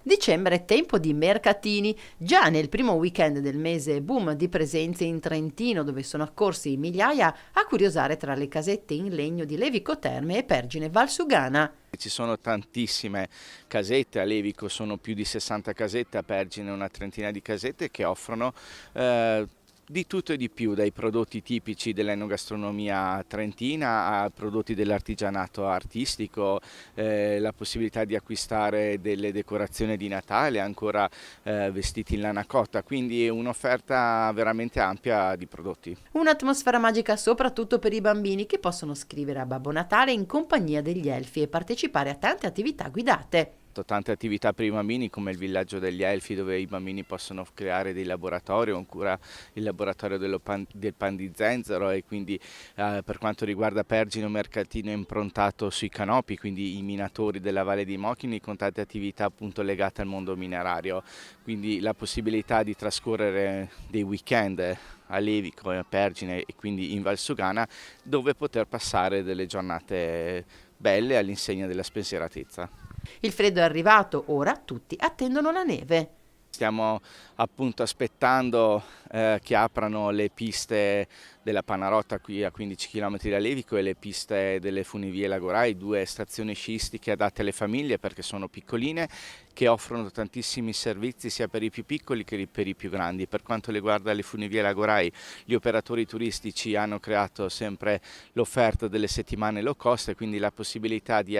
Dicembre è tempo di mercatini. Già nel primo weekend del mese boom di presenze in Trentino, dove sono accorsi migliaia a curiosare tra le casette in legno di Levico Terme e Pergine Valsugana. Ci sono tantissime casette, a Levico sono più di 60 casette, a Pergine una trentina di casette che offrono di tutto e di più, dai prodotti tipici dell'enogastronomia trentina a prodotti dell'artigianato artistico, la possibilità di acquistare delle decorazioni di Natale, ancora vestiti in lana cotta, quindi è un'offerta veramente ampia di prodotti. Un'atmosfera magica soprattutto per i bambini che possono scrivere a Babbo Natale in compagnia degli elfi e partecipare a tante attività guidate. Tante attività per i bambini come il villaggio degli elfi, dove i bambini possono creare dei laboratori, o ancora il laboratorio del pan di zenzero, e quindi per quanto riguarda Pergine un mercatino improntato sui canopi, quindi i minatori della Valle dei Mochini, con tante attività appunto legate al mondo minerario, quindi la possibilità di trascorrere dei weekend a Levico, a Pergine e quindi in Valsugana, dove poter passare delle giornate belle all'insegna della spensieratezza. Il freddo è arrivato, ora tutti attendono la neve. Stiamo appunto aspettando che aprano le piste della Panarotta qui a 15 km da Levico e le piste delle Funivie Lagorai, 2 stazioni sciistiche adatte alle famiglie perché sono piccoline, che offrono tantissimi servizi sia per i più piccoli che per i più grandi. Per quanto riguarda le Funivie Lagorai, gli operatori turistici hanno creato sempre l'offerta delle settimane low cost, e quindi la possibilità di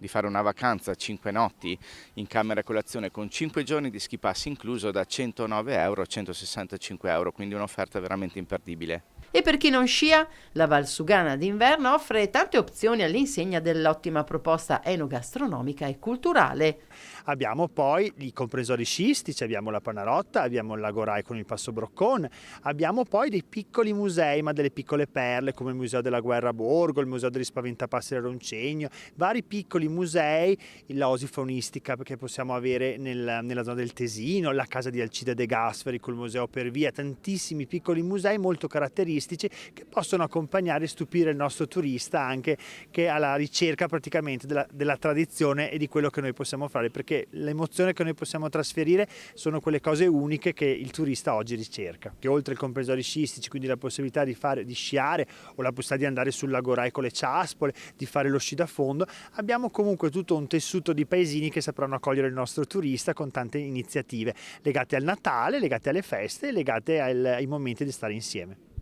fare una vacanza 5 notti in camera colazione con 5 giorni di ski pass incluso da 109 euro a 165 euro, quindi un'offerta veramente imperdibile. E per chi non scia, la Valsugana d'inverno offre tante opzioni all'insegna dell'ottima proposta enogastronomica e culturale. Abbiamo poi i comprensori sciistici, abbiamo la Panarotta, abbiamo il Lagorai con il Passo Broccone, abbiamo poi dei piccoli musei, ma delle piccole perle come il Museo della Guerra a Borgo, il Museo degli Spaventapassi del Roncegno, vari piccoli musei, l'osi faunistica che possiamo avere nella zona del Tesino, la casa di Alcide De Gasperi col Museo per Via, tantissimi piccoli musei molto caratteristici che possono accompagnare e stupire il nostro turista anche che alla ricerca praticamente della tradizione e di quello che noi possiamo fare, perché l'emozione che noi possiamo trasferire sono quelle cose uniche che il turista oggi ricerca. Che oltre ai comprensori sciistici, quindi la possibilità di sciare o la possibilità di andare sul Lagorai con le ciaspole, di fare lo sci da fondo, abbiamo comunque tutto un tessuto di paesini che sapranno accogliere il nostro turista con tante iniziative legate al Natale, legate alle feste e legate ai momenti di stare insieme.